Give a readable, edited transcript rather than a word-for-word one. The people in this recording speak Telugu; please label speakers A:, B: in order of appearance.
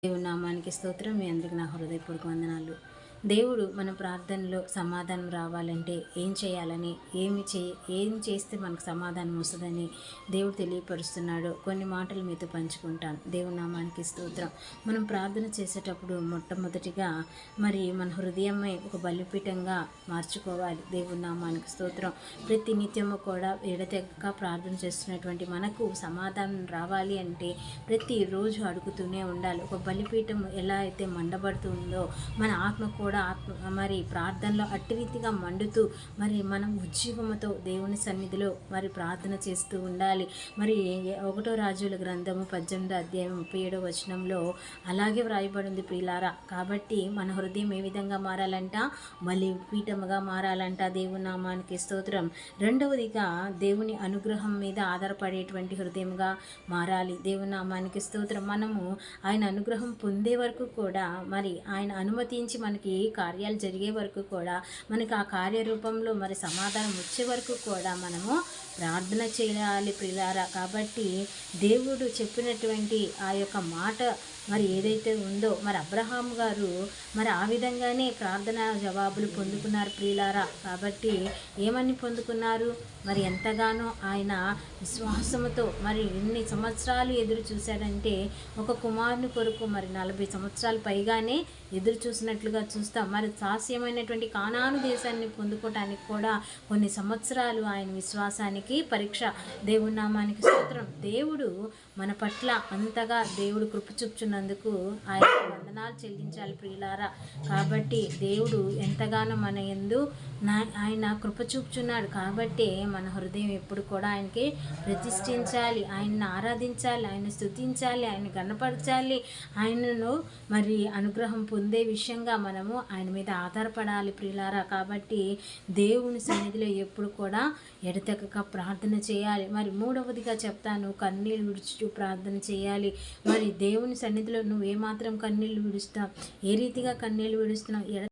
A: దేవుని నామానికి స్తోత్రం. మీ అందరికి నా హృదయపూర్వక వందనాలు. దేవుడు మన ప్రార్థనలో సమాధానం రావాలంటే ఏం చేయాలని, ఏం చేస్తే మనకు సమాధానం వస్తుందని దేవుడు తెలియపరుస్తున్నాడు. కొన్ని మాటలు మీతో పంచుకుంటాను. దేవుని నామానికి స్తోత్రం. మనం ప్రార్థన చేసేటప్పుడు మొట్టమొదటిగా మన హృదయమే ఒక బలిపీఠంగా మార్చుకోవాలి. దేవుని నామానికి స్తోత్రం. ప్రతి నిత్యము కూడా ఎడతెగక ప్రార్థన చేస్తున్నటువంటి మనకు సమాధానం రావాలి అంటే ప్రతిరోజు అడుగుతూనే ఉండాలి. ఒక బలిపీఠం ఎలా అయితే మండబడుతుందో మన ఆత్మ కూడా ప్రార్థనలో అట్టి రీతిగా మండుతూ మనం ఉజ్జీవముతో దేవుని సన్నిధిలో ప్రార్థన చేస్తూ ఉండాలి. 1 రాజుల గ్రంథము 18వ అధ్యాయం 37వ వచనంలో అలాగే వ్రాయబడింది ప్రియులారా. కాబట్టి మన హృదయం ఏ విధంగా మారాలంట? బలిపీఠముగా మారాలంట. దేవుని నామానికి స్తోత్రం. రెండవదిగా దేవుని అనుగ్రహం మీద ఆధారపడేటువంటి హృదయంగా మారాలి. దేవుని నామానికి స్తోత్రం. మనము ఆయన అనుగ్రహం పొందే వరకు కూడా ఆయన అనుమతించి మనకి కార్యాలు జరిగే వరకు కూడా మనకి ఆ కార్యరూపంలో సమాధానం వచ్చే వరకు కూడా మనము ప్రార్థన చేయాలి ప్రియులారా. కాబట్టి దేవుడు చెప్పినటువంటి ఆ యొక్క మాట ఏదైతే ఉందో అబ్రహాం గారు ఆ విధంగానే ప్రార్థన జవాబులు పొందుకున్నారు ప్రియులారా. కాబట్టి ఏమని పొందుకున్నారు? ఎంతగానో ఆయన విశ్వాసముతో ఎన్ని సంవత్సరాలు ఎదురు చూశాడంటే ఒక కుమారుని కొరకు 40 సంవత్సరాలు పైగానే ఎదురు చూసినట్లుగా చూస్తాం. సాస్యమైనటువంటి కానాను దేశాన్ని పొందుకోవటానికి కూడా కొన్ని సంవత్సరాలు ఆయన విశ్వాసానికి పరీక్ష. దేవుని నామానికి స్తోత్రం. దేవుడు మన పట్ల అంతగా దేవుడు కృప చూపుచున్నందుకు ఆయన వందనాలు చెల్లించాలి ప్రియులారా. కాబట్టి దేవుడు ఎంతగానో మన యందు ఆయన కృప చూపుచున్నాడు. కాబట్టి మన హృదయం ఎప్పుడు కూడా ఆయనకి ప్రతిష్ఠించాలి, ఆయన్ని ఆరాధించాలి, ఆయన స్తుతించాలి, ఆయన గణపరచాలి. ఆయనను అనుగ్రహం పొందే విషయంగా మనము ఆయన మీద ఆధారపడాలి ప్రియులారా. కాబట్టి దేవుని సన్నిధిలో ఎప్పుడు కూడా ఎడతెగక ప్రార్థన చేయాలి. మూడవదిగా చెప్తాను, కన్నీళ్ళు విడుచుచు ప్రార్థన చేయాలి. దేవుని సన్నిధిలో నువ్వు ఏమాత్రం కన్నీళ్ళు విడుస్తావు? ఏ రీతిగా కన్నీళ్ళు విడుస్తున్నావు?